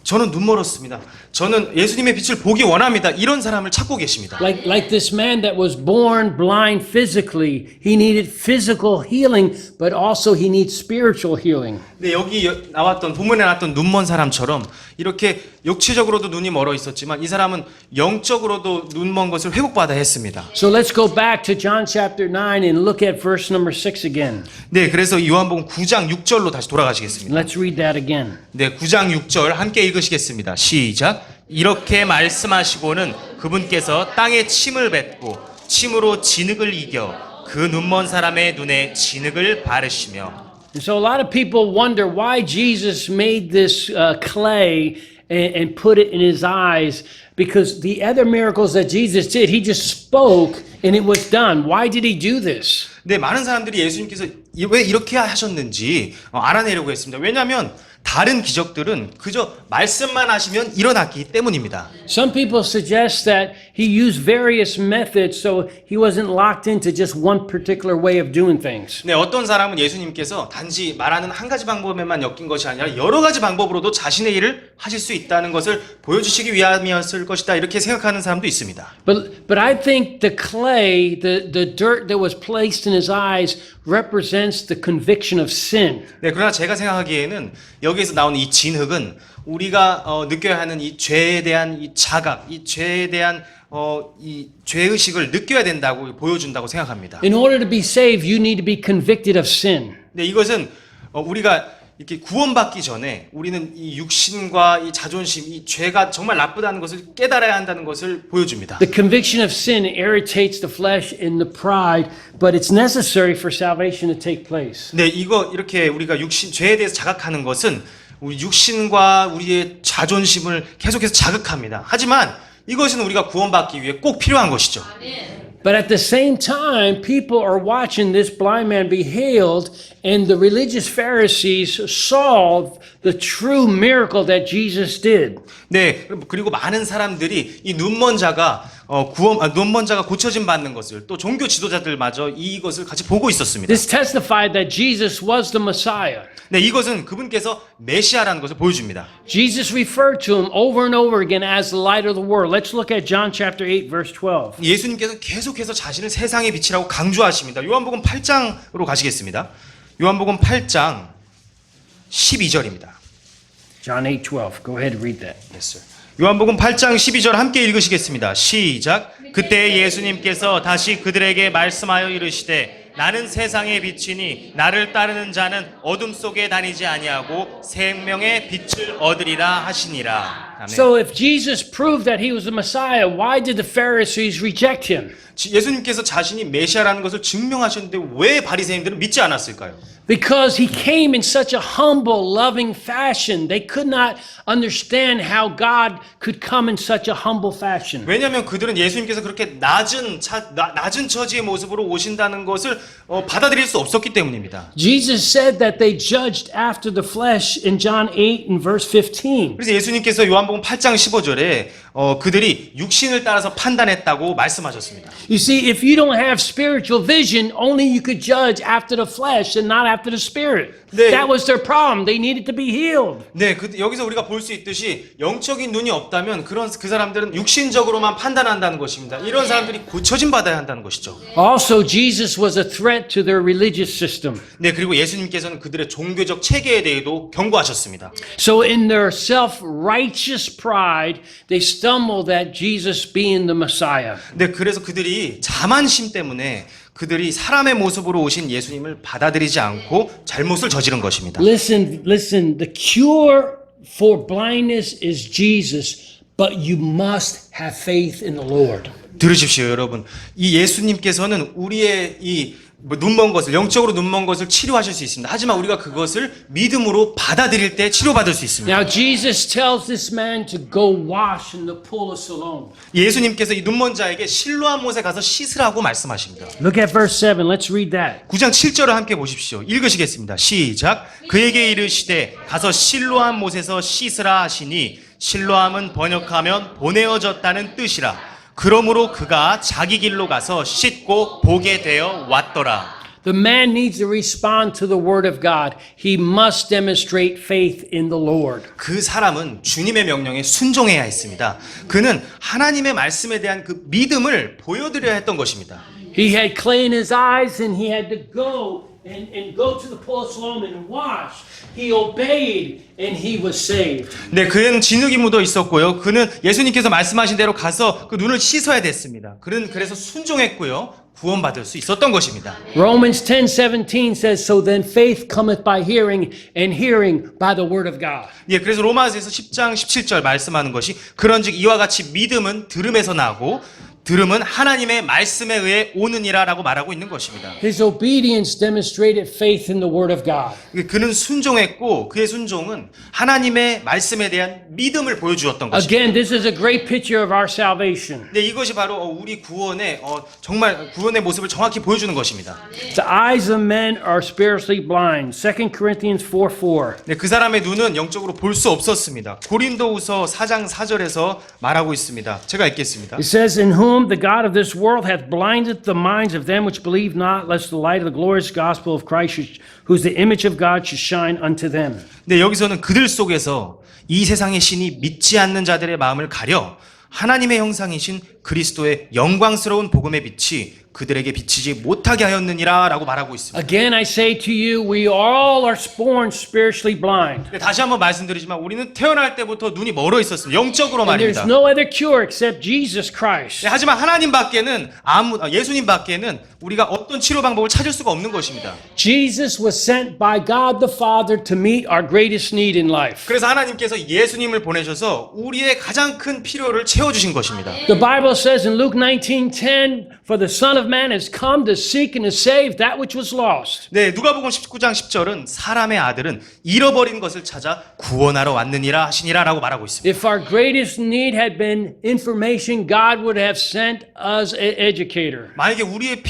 저는 눈 멀었습니다. 저는 예수님의 빛을 보기 원합니다. 이런 사람을 찾고 계십니다. Like this man that was born blind physically, he needed physical healing, but also he needs spiritual healing. 네, 여기 나왔던 본문에 나왔던 눈먼 사람처럼 이렇게 육체적으로도 눈이 멀어 있었지만 이 사람은 영적으로도 눈먼 것을 회복받아야 했습니다. So let's go back to John chapter 9 and look at verse number 6 again. 네, 그래서 요한복음 9장 6절로 다시 돌아가시겠습니다. Let's read that again. 네, 9장 6절 함께 읽으시겠습니다. 시작. 이렇게 말씀하시고는 그분께서 땅에 침을 뱉고 침으로 진흙을 이겨 그 눈먼 사람의 눈에 진흙을 바르시며. And so a lot of people wonder why Jesus made this clay and put it in his eyes, because the other miracles that Jesus did, he just spoke and it was done. Why did he do this? 네, 많은 사람들이 예수님께서 왜 이렇게 하셨는지 알아내려고 했습니다. 왜냐하면 다른 기적들은 그저 말씀만 하시면 일어났기 때문입니다. Some people suggest that he used various methods so he wasn't locked into just one particular way of doing things. 네, 어떤 사람은 예수님께서 단지 말하는 한 가지 방법에만 엮인 것이 아니라 여러 가지 방법으로도 자신의 일을 하실 수 있다는 것을 보여주시기 위함이었을 것이다, 이렇게 생각하는 사람도 있습니다. But I think the clay, the dirt that was placed in his eyes represents the conviction of sin. 네, 그러나 제가 생각하기에는 여기에서 나오는 이 진흙은 우리가 느껴야 하는 이 죄에 대한 이 자각, 이 죄에 대한 이 죄의식을 느껴야 된다고 보여준다고 생각합니다. In order to be saved, you need to be convicted of sin. 네, 이것은 우리가 이렇게 구원받기 전에 우리는 이 육신과 이 자존심, 이 죄가 정말 나쁘다는 것을 깨달아야 한다는 것을 보여줍니다. The conviction of sin irritates the flesh and the pride, but it's necessary for salvation to take place. 네, 이렇게 우리가 죄에 대해서 자각하는 것은 우리 육신과 우리의 자존심을 계속해서 자극합니다. 하지만 이것은 우리가 구원받기 위해 꼭 필요한 것이죠. But at the same time, people are watching this blind man be healed, and the religious Pharisees saw the true miracle that Jesus did. 네, 그리고 많은 사람들이 이 눈먼 자가 고쳐짐 받는 것을, 또 종교 지도자들마저 이것을 같이 보고 있었습니다. This testified that Jesus was the Messiah. 네, 이것은 그분께서 메시아라는 것을 보여줍니다. Jesus referred to him over and over again as the light of the world. Let's look at John chapter 8 verse 12. 예수님께서 계속해서 자신을 세상의 빛이라고 강조하십니다. 요한복음 8장으로 가시겠습니다. 요한복음 8장 12절입니다. John 8:12. Go ahead and read that. Yes, sir. 요한복음 8장 12절 함께 읽으시겠습니다. 시작. 그때 예수님께서 다시 그들에게 말씀하여 이르시되 나는 세상의 빛이니 나를 따르는 자는 어둠 속에 다니지 아니하고 생명의 빛을 얻으리라 하시니라. 아멘. So if Jesus proved that he was the Messiah, why did the Pharisees reject him? 예수님께서 자신이 메시아라는 것을 증명하셨는데 왜 바리새인들은 믿지 않았을까요? Because he came in such a humble, loving fashion. They could not understand how God could come in such a humble fashion. 왜냐하면 그들은 예수님께서 그렇게 낮은 처지의 모습으로 오신다는 것을 받아들일 수 없었기 때문입니다. Jesus said that they judged after the flesh in John 8 and verse 15. 그래서 예수님께서 요한복음 8장 15절에 그들이 육신을 따라서 판단했다고 말씀하셨습니다. You see, if you don't have spiritual vision, only you could judge after the flesh and not after the spirit. 네. That was their problem. They needed to be healed. 네, 여기서 우리가 볼 수 있듯이 영적인 눈이 없다면 그 사람들은 육신적으로만 판단한다는 것입니다. 이런 사람들이 고쳐짐 받아야 한다는 것이죠. Also, Jesus was a threat to their religious system. 네, 그리고 예수님께서는 그들의 종교적 체계에 대해도 경고하셨습니다. So in their self-righteous pride, they stumbled at Jesus being the Messiah. 네, 그래서 그들이 자만심 때문에 그들이 사람의 모습으로 오신 예수님을 받아들이지 않고 잘못을 저지른 것입니다. Listen, the cure for blindness is Jesus, but you must have faith in the Lord. 들으십시오, 여러분. 이 예수님께서는 우리의 이 눈먼 것을, 영적으로 눈먼 것을 치료하실 수 있습니다. 하지만 우리가 그것을 믿음으로 받아들일 때 치료받을 수 있습니다. Now Jesus tells this man to go wash in the pool of Siloam. 예수님께서 이 눈먼 자에게 실로암 못에 가서 씻으라고 말씀하십니다. Look at verse 7. Let's read that. 9장 7절을 함께 보십시오. 읽으시겠습니다. 시작. 그에게 이르시되 가서 실로암 못에서 씻으라 하시니 실로암은 번역하면 보내어졌다는 뜻이라. 그러므로 그가 자기 길로 가서 씻고 보게 되어 왔더라. The man needs to respond to the word of God. He must demonstrate faith in the Lord. 그 사람은 주님의 명령에 순종해야 했습니다. 그는 하나님의 말씀에 대한 그 믿음을 보여드려야 했던 것입니다. He had clay in his eyes and he had to go and go to the pool of Siloam and wash. He obeyed and he was saved. 네, 그는 진흙이 묻어 있었고요. 그는 예수님께서 말씀하신 대로 가서 그 눈을 씻어야 됐습니다. 그는 그래서 순종했고요. 구원받을 수 있었던 것입니다. Romans 10:17 says, So then faith cometh by hearing, and hearing by the word of God. 예, 그래서 로마서에서 10장 17절 말씀하는 것이 그런즉 이와 같이 믿음은 들음에서 나고 들음은 하나님의 말씀에 의해 오느니라라고 말하고 있는 것입니다. His obedience demonstrated faith in the word of God. 그는 순종했고 그의 순종은 하나님의 말씀에 대한 믿음을 보여주었던 것입니다. Again, this is a great picture of our salvation. 네, 이것이 바로 우리 구원의 정말 구원의 모습을 정확히 보여주는 것입니다. The eyes of men are spiritually blind. 2 Corinthians 4:4. 네, 그 사람의 눈은 영적으로 볼 수 없었습니다. 고린도후서 4장 4절에서 말하고 있습니다. 제가 읽겠습니다. It says, In whom the God of this world hath blinded the minds of them which believe not, lest the light of the glorious gospel of Christ, whose the image of God, should shine unto them. 네, 여기서는 그들 속에서 이 세상의 신이 믿지 않는 자들의 마음을 가려 하나님의 형상이신 그리스도의 영광스러운 복음의 빛이 그들에게 비치지 못하게 하였느니라 라고 말하고 있습니다. Again, I say to you, we all are born spiritually blind. 네, 다시 한번 말씀드리지만 우리는 태어날 때부터 눈이 멀어 있었습니다. 영적으로 And there's 말입니다. no other cure except Jesus Christ. 네, 하지만 하나님밖에는 예수님밖에는 우리가 어떤 치료 방법을 찾을 수가 없는 것입니다. Jesus was sent by God the Father to meet our greatest need in life. 그래서 하나님께서 예수님을 보내셔서 우리의 가장 큰 필요를 채워주신 것입니다. The Bible says in Luke 19:10, For the Son of Man has come to seek and to save that which was lost. 네, 누가복음 19장 10절은 사람의 아들은 잃어버린 것을 찾아 구원하러 왔느니라 하시니라라고 말하고 있습니다. If our greatest need had been information, God would have sent us an educator. 만약에 우리의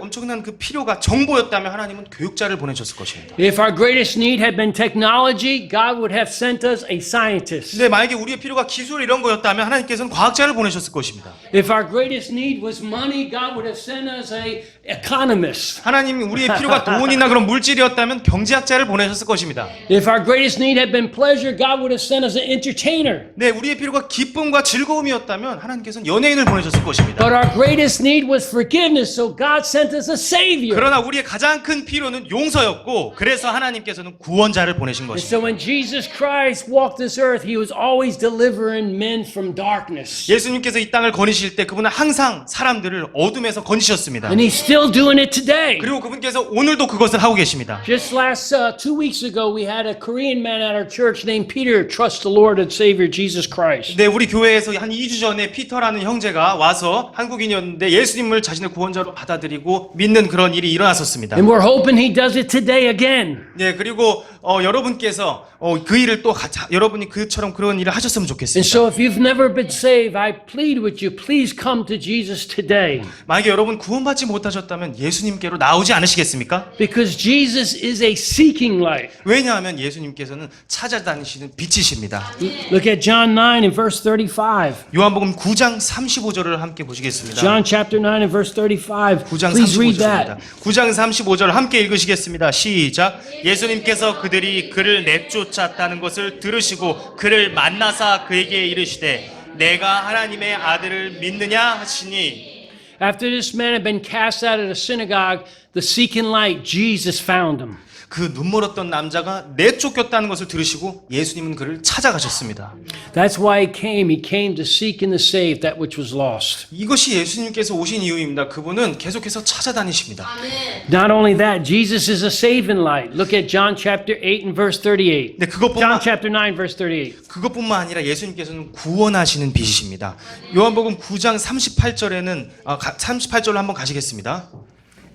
엄청난 그 필요가 정보였다면 하나님은 교육자를 보내셨을 것입니다. If our greatest need had been technology, God would have sent us a scientist. 네, 만약에 우리의 필요가 기술 이런 거였다면 하나님께서는 과학자를 보내셨을 것입니다. If our greatest need was money, God would have sent us a economist. 하나님이 우리의 필요가 돈이나 그런 물질이었다면 경제학자를 보내셨을 것입니다. If our greatest need had been pleasure, God would have sent us an entertainer. 네, 우리의 필요가 기쁨과 즐거움이었다면 하나님께서는 연예인을 보내셨을 것입니다. But our greatest need was forgiveness, so God sent us a savior. 그러나 우리의 가장 큰 필요는 용서였고 그래서 하나님께서는 구원자를 보내신 And 것입니다. so when Jesus Christ walked this earth, he was always delivering men from darkness. 예수님께서 이 땅을 거니실 때 그분은 항상 사람들을 어둠에서 건지셨습니다. And he's still doing it today. 그리고 그분께서 오늘도 그것을 하고 계십니다. Just last 2 weeks ago, we had a Korean man at our church named Peter trust the Lord and Savior Jesus Christ. 네, 우리 교회에서 한 2주 전에 피터라는 형제가 와서 한국인이었는데 예수님을 자신의 구원자로 받아들이고 믿는 그런 일이 일어났었습니다. And we're hoping he does it today again. 네, 그리고 여러분께서 그 일을 또 여러분이 그처럼 그런 일을 하셨으면 And 좋겠습니다. so if you've never been saved, I plead with you, please come to Jesus today. 만약에 여러분 구원받지 못하셨다면 예수님께로 나오지 않으시겠습니까? Because Jesus is a seeking light. 왜냐하면 예수님께서는 찾아다니시는 빛이십니다. Look at John 9 and verse 35. 요한복음 9장 35절을 함께 보시겠습니다. John chapter 9 and verse 35. 9장 Please read 35절입니다. that. 9장 35절 함께 읽으시겠습니다. 시작. 예수님께서 그들이 그를 내쫓았다는 것을 들으시고 그를 만나사 그에게 이르시되 내가 하나님의 아들을 믿느냐 하시니. After this man had been cast out of the synagogue, the seeking light, Jesus found him. 그 눈멀었던 남자가 내쫓겼다는 것을 들으시고 예수님은 그를 찾아가셨습니다. That's why he came. He came to seek and to save that which was lost. 이것이 예수님께서 오신 이유입니다. 그분은 계속해서 찾아다니십니다. Not only that, Jesus is a saving light. Look at John chapter 8 and verse 38. 네, John chapter 9 verse 38. 그것뿐만 아니라 예수님께서는 구원하시는 빛이십니다. 요한복음 9장 38절에는 38절로 한번 가시겠습니다.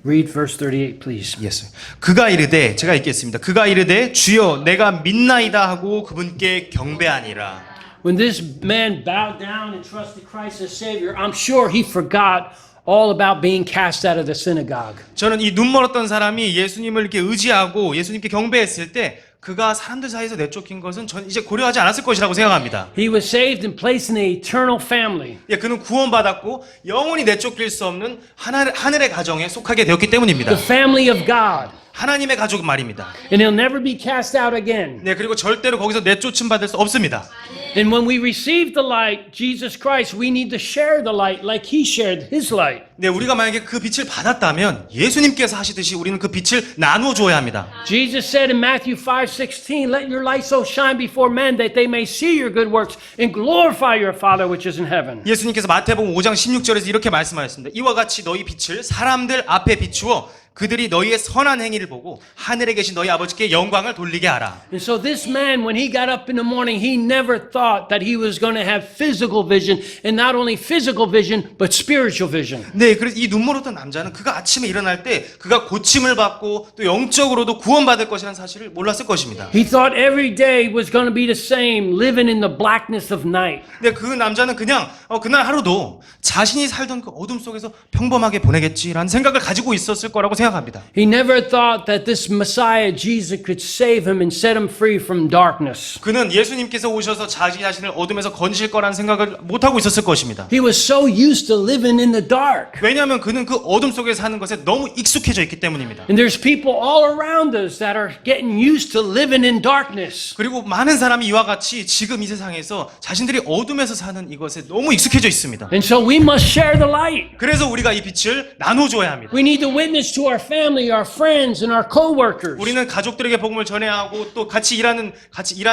Read verse 38, please. Yes. 그가 이르되 제가 읽겠습니다. 그가 이르되 주여 내가 믿나이다 하고 그분께 경배하니라. When this man bowed down and trusted Christ as Savior, I'm sure he forgot all about being cast out of the synagogue. 저는 이 눈멀었던 사람이 예수님을 이렇게 의지하고 예수님께 경배했을 때 그가 사람들 사이에서 내쫓긴 것은 전 이제 고려하지 않았을 것이라고 생각합니다. He was saved and placed in an eternal family. 예, 그는 구원받았고 영원히 내쫓길 수 없는 하늘의 가정에 속하게 되었기 때문입니다. The family of God. 하나님의 가족 말입니다. And he'll never be cast out again. 네, 그리고 절대로 거기서 내쫓음 받을 수 없습니다. And when we receive the light, Jesus Christ, we need to share the light like he shared his light. 네, 우리가 만약에 그 빛을 받았다면 예수님께서 하시듯이 우리는 그 빛을 나누어 줘야 합니다. Jesus said in Matthew 5:16, "Let your light so shine before men that they may see your good works and glorify your Father which is in heaven." 예수님께서 마태복음 5장 16절에서 이렇게 말씀하셨습니다. 이와 같이 너희 빛을 사람들 앞에 비추어 그들이 너희의 선한 행위를 보고 하늘에 계신 너희 아버지께 영광을 돌리게 하라. And so this man, when he got up in the morning, he never thought that he was going to have physical vision, and not only physical vision, but spiritual vision. 네, 그래서 이 눈물 없던 남자는 그가 아침에 일어날 때 그가 고침을 받고 또 영적으로도 구원받을 것이라는 사실을 몰랐을 것입니다. He thought every day was going to be the same, living in the blackness of night. 근데 그 남자는 그냥 그날 하루도 자신이 살던 그 어둠 속에서 평범하게 보내겠지라는 생각을 가지고 있었을 거라고 생각합니다. He never thought that this Messiah, Jesus, could save him and set him free from darkness. 그는 예수님께서 오셔서 자기 자신을 어둠에서 건지실 거라는 생각을 못하고 있었을 것입니다. He was so used to living in the dark. 왜냐하면 그는 그 어둠 속에 사는 것에 너무 익숙해져 있기 때문입니다. And there's people all around us that are getting used to living in darkness. 그리고 많은 사람이 이와 같이 지금 이 세상에서 자신들이 어둠에서 사는 이것에 너무 익숙해져 있습니다. And so we must share the light. 그래서 우리가 이 빛을 나눠줘야 합니다. We need to witness to our family, our friends, and our co-workers. 우리는 가족들에게 복음을 전해야 하고 또 같이 일하는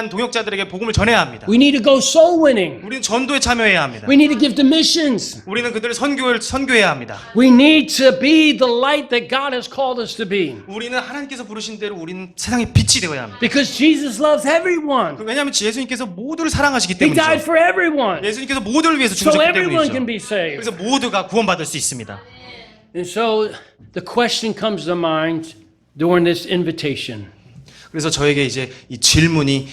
동역자들에게 복음을 전해야 합니다. We need to go soul winning. 우리는 전도에 참여해야 합니다. We need to give to missions. 우리는 그들을 선교해야 합니다. We need to be the light that God has called us to be. 우리는 하나님께서 부르신 대로 우리는 세상의 빛이 되어야 합니다. Because Jesus loves everyone. 왜냐하면 예수님께서 모두를 사랑하시기 He died 때문이죠. for everyone. 예수님께서 모두를 위해서 So 죽으셨기 everyone 때문이죠. can be saved. 그래서 모두가 구원받을 수 있습니다. And so the question comes to mind during this invitation. 그래서 저에게 이제 이 질문이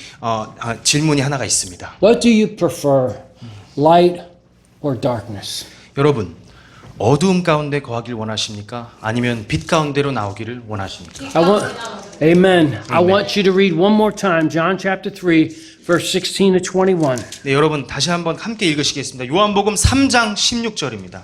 하나가 있습니다. What do you prefer, light or darkness? 여러분, 어두움 가운데 거하길 원하십니까? 아니면 빛 가운데로 나오기를 원하십니까? Amen. I want you to read one more time, John chapter 3, verse 16 to 21. 네, 여러분 다시 한번 함께 읽으시겠습니다. 요한복음 3장 16절입니다.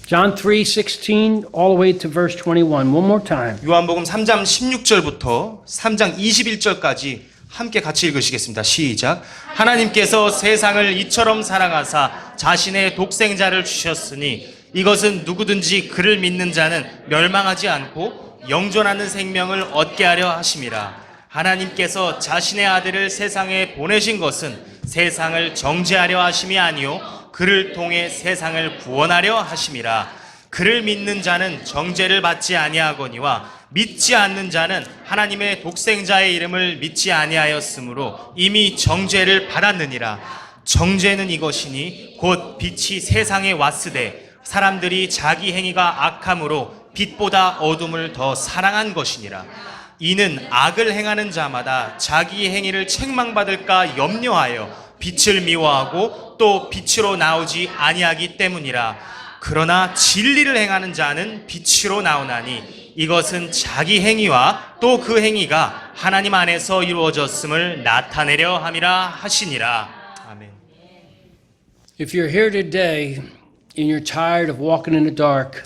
John 3:16 all the way to verse 21. One more time. 요한복음 3장 16절부터 3장 21절까지 함께 같이 읽으시겠습니다. 시작. 하나님께서 세상을 이처럼 사랑하사 자신의 독생자를 주셨으니 이것은 누구든지 그를 믿는 자는 멸망하지 않고 영존하는 생명을 얻게 하려 하심이라. 하나님께서 자신의 아들을 세상에 보내신 것은 세상을 정죄하려 하심이 아니요 그를 통해 세상을 구원하려 하심이라. 그를 믿는 자는 정죄를 받지 아니하거니와 믿지 않는 자는 하나님의 독생자의 이름을 믿지 아니하였으므로 이미 정죄를 받았느니라. 정죄는 이것이니 곧 빛이 세상에 왔으되 사람들이 자기 행위가 악함으로 빛보다 어둠을 더 사랑한 것이니라. 이는 악을 행하는 자마다 자기 행위를 책망받을까 염려하여 빛을 미워하고 또 빛으로 나오지 아니하기 때문이라. 그러나 진리를 행하는 자는 빛으로 나오나니 이것은 자기 행위와 또 그 행위가 하나님 안에서 이루어졌음을 나타내려 함이라 하시니라. 아멘. If you're here today and you're tired of walking in the dark,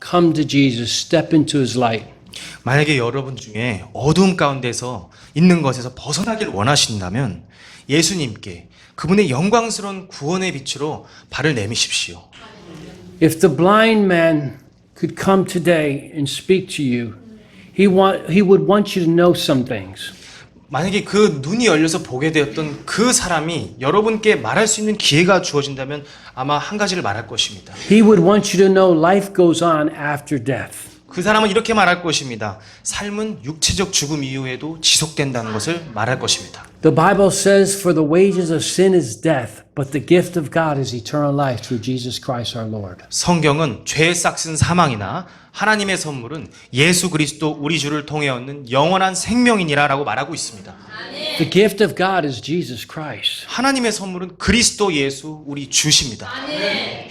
come to Jesus, step into his light. 만약에 여러분 중에 어두움 가운데서 있는 것에서 벗어나길 원하신다면 예수님께 그분의 영광스러운 구원의 빛으로 발을 내미십시오. If the blind man could come today and speak to you, he would want you to know some things. 만약에 그 눈이 열려서 보게 되었던 그 사람이 여러분께 말할 수 있는 기회가 주어진다면 아마 한 가지를 말할 것입니다. He would want you to know life goes on after death. 그 사람은 이렇게 말할 것입니다. 삶은 육체적 죽음 이후에도 지속된다는 것을 말할 것입니다. The Bible says, for the wages of sin is death, but the gift of God is eternal life through Jesus Christ our Lord. 성경은 죄의 싹은 사망이나 하나님의 선물은 예수 그리스도 우리 주를 통해 얻는 영원한 생명이니라라고 말하고 있습니다. The gift of God is Jesus Christ. 하나님의 선물은 그리스도 예수 우리 주십니다.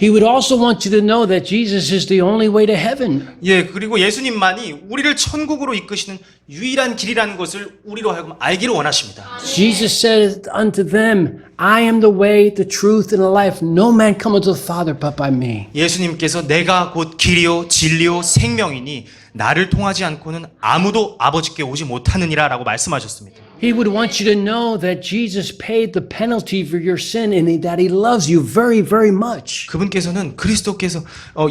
He would also want you to know that Jesus is the only way to heaven. 예, 그리고 예수님만이 우리를 천국으로 이끄시는 유일한 길이라는 것을 우리로 하여금 알기를 원하십니다. Jesus said unto them, I am the way, the truth, and the life. No man cometh to the Father but by me. 예수님께서 내가 곧 길이요 진리요 생명이니 나를 통하지 않고는 아무도 아버지께 오지 못하느니라라고 말씀하셨습니다. He would want you to know that Jesus paid the penalty for your sin and that he loves you very, very much. 그분께서는 그리스도께서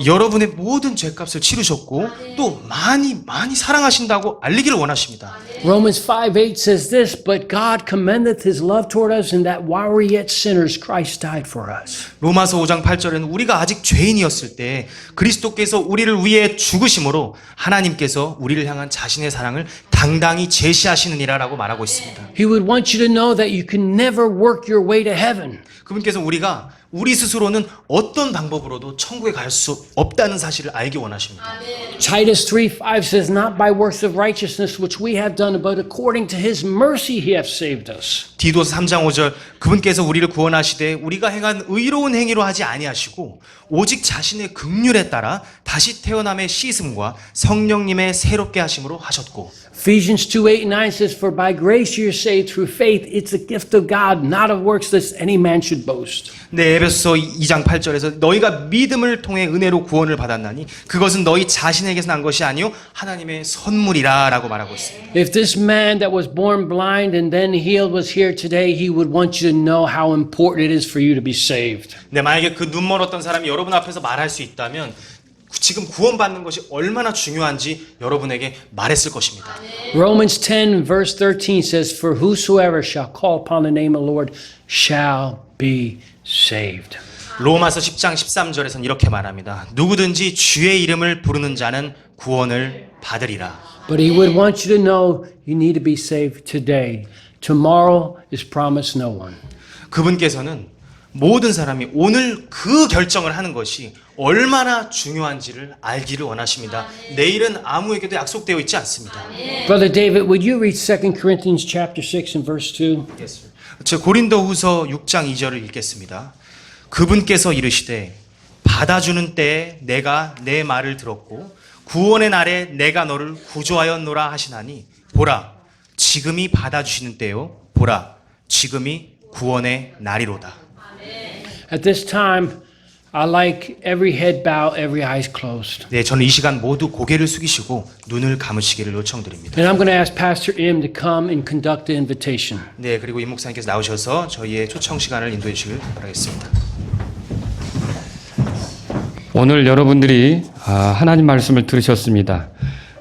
여러분의 모든 죄값을 치르셨고 또 많이 사랑하신다고 알리기를 원하십니다. Romans 5:8 says this, but God commendeth his love toward us in that while we yet sinners, Christ died for us. 로마서 5장 8절에는 우리가 아직 죄인이었을 때 그리스도께서 우리를 위해 죽으심으로 하나님께서 우리를 향한 자신의 사랑을 당당히 제시하시느니라라고 말하고 있습니다. He would want you to know that you can never work your way to heaven. 그분께서 우리가 우리 스스로는 어떤 방법으로도 천국에 갈 수 없다는 사실을 알기 원하십니다. Titus 3:5 says, not by works of righteousness which we have done, but according to his mercy he hath saved us. 디도서 3장 5절 그분께서 우리를 구원하시되 우리가 행한 의로운 행위로 하지 아니하시고 오직 자신의 긍휼에 따라 다시 태어남의 씻음과 성령님의 새롭게 하심으로 하셨고 Ephesians 2:8-9 says, for by grace you are saved through faith. It's a gift of God, not of works lest any man should boast. 네, 에베소서 2장 8절에서 너희가 믿음을 통해 은혜로 구원을 받았나니 그것은 너희 자신에게서 난 것이 아니요 하나님의 선물이라라고 말하고 있습니다. If this man that was born blind and then healed was here today, he would want you to know how important it is for you to be saved. 네, 만약에 그 눈 멀었던 사람이 여러분 앞에서 말할 수 있다면 지금 구원받는 것이 얼마나 중요한지 여러분에게 말했을 것입니다. Romans 10 verse 13 says, for whosoever shall call upon the name of the Lord shall be saved. 로마서 10장 13절에서는 이렇게 말합니다. 누구든지 주의 이름을 부르는 자는 구원을 받으리라. But he would want you to know you need to be saved today. Tomorrow is promised no one. 그분께서는 모든 사람이 오늘 그 결정을 하는 것이 얼마나 중요한지를 알기를 원하십니다. 내일은 아무에게도 약속되어 있지 않습니다. Brother David, would you read 2 Corinthians chapter 6 and verse 2? 제 고린도후서 6장 2절을 읽겠습니다. 그분께서 이르시되 받아주는 때에 내가 내 말을 들었고 구원의 날에 내가 너를 구조하였노라 하시나니 보라 지금이 받아주시는 때요 보라 지금이 구원의 날이로다. At this time, I like every head bow, every eyes closed. 네, 저는 이 시간 모두 고개를 숙이시고 눈을 감으시기를 요청드립니다. And I'm going to ask Pastor Im to come and conduct the invitation. 네, 그리고 임 목사님께서 나오셔서 저희의 초청 시간을 인도해 주시길 바라겠습니다. 오늘 여러분들이 하나님 말씀을 들으셨습니다.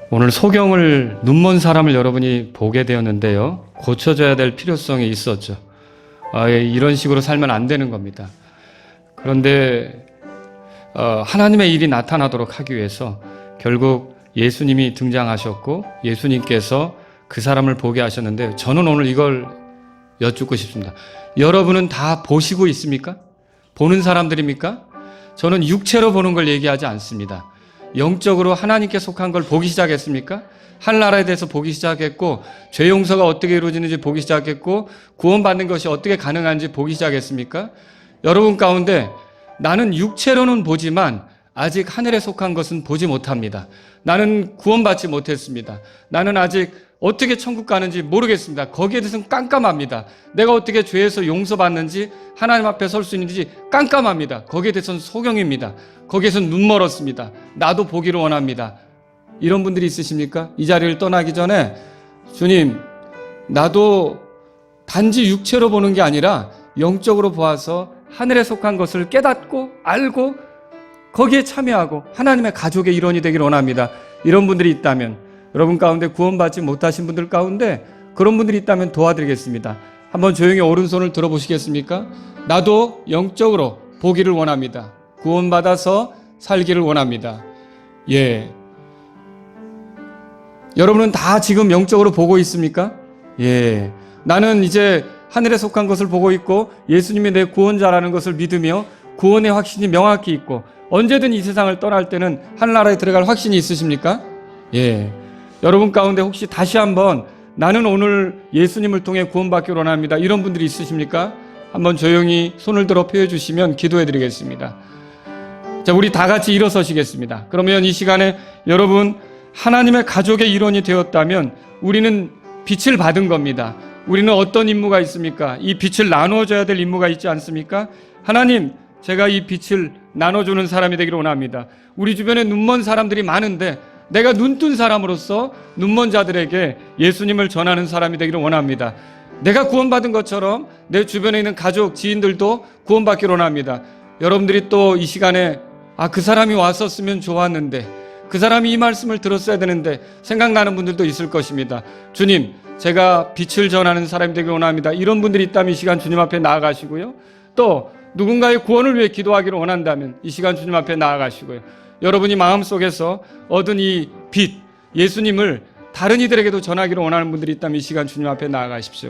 오늘 소경을 눈먼 사람을 여러분이 보게 되었는데요. 고쳐져야 될 필요성이 있었죠. 이런 식으로 살면 안 되는 겁니다. 그런데 하나님의 일이 나타나도록 하기 위해서 결국 예수님이 등장하셨고 예수님께서 그 사람을 보게 하셨는데 저는 오늘 이걸 여쭙고 싶습니다. 여러분은 다 보시고 있습니까? 보는 사람들입니까? 저는 육체로 보는 걸 얘기하지 않습니다. 영적으로 하나님께 속한 걸 보기 시작했습니까? 하늘나라에 대해서 보기 시작했고 죄 용서가 어떻게 이루어지는지 보기 시작했고 구원받는 것이 어떻게 가능한지 보기 시작했습니까? 여러분 가운데 나는 육체로는 보지만 아직 하늘에 속한 것은 보지 못합니다. 나는 구원받지 못했습니다. 나는 아직 어떻게 천국 가는지 모르겠습니다. 거기에 대해서는 깜깜합니다. 내가 어떻게 죄에서 용서받는지 하나님 앞에 설 수 있는지 깜깜합니다. 거기에 대해서는 소경입니다. 거기에서는 눈 멀었습니다. 나도 보기를 원합니다. 이런 분들이 있으십니까? 이 자리를 떠나기 전에 주님, 나도 단지 육체로 보는 게 아니라 영적으로 보아서 하늘에 속한 것을 깨닫고 알고 거기에 참여하고 하나님의 가족의 일원이 되기를 원합니다. 이런 분들이 있다면 여러분 가운데 구원받지 못하신 분들 가운데 그런 분들이 있다면 도와드리겠습니다. 한번 조용히 오른손을 들어보시겠습니까? 나도 영적으로 보기를 원합니다. 구원받아서 살기를 원합니다. 예. 여러분은 다 지금 영적으로 보고 있습니까? 예. 나는 이제 하늘에 속한 것을 보고 있고 예수님이 내 구원자라는 것을 믿으며 구원의 확신이 명확히 있고 언제든 이 세상을 떠날 때는 하늘나라에 들어갈 확신이 있으십니까? 예. 여러분 가운데 혹시 다시 한번 나는 오늘 예수님을 통해 구원받기를 원합니다. 이런 분들이 있으십니까? 한번 조용히 손을 들어 펴 주시면 기도해 드리겠습니다. 자, 우리 다 같이 일어서시겠습니다. 그러면 이 시간에 여러분 하나님의 가족의 일원이 되었다면 우리는 빛을 받은 겁니다. 우리는 어떤 임무가 있습니까? 이 빛을 나눠줘야 될 임무가 있지 않습니까? 하나님, 제가 이 빛을 나눠주는 사람이 되기를 원합니다. 우리 주변에 눈먼 사람들이 많은데 내가 눈뜬 사람으로서 눈먼 자들에게 예수님을 전하는 사람이 되기를 원합니다. 내가 구원받은 것처럼 내 주변에 있는 가족, 지인들도 구원받기를 원합니다. 여러분들이 또 이 시간에 그 사람이 왔었으면 좋았는데, 그 사람이 이 말씀을 들었어야 되는데 생각나는 분들도 있을 것입니다. 주님, 제가 빛을 전하는 사람이 되기를 원합니다. 이런 분들이 있다면 이 시간 주님 앞에 나아가시고요. 또 누군가의 구원을 위해 기도하기를 원한다면 이 시간 주님 앞에 나아가시고요. 여러분이 마음속에서 얻은 이 빛, 예수님을 다른 이들에게도 전하기를 원하는 분들이 있다면 이 시간 주님 앞에 나아가십시오.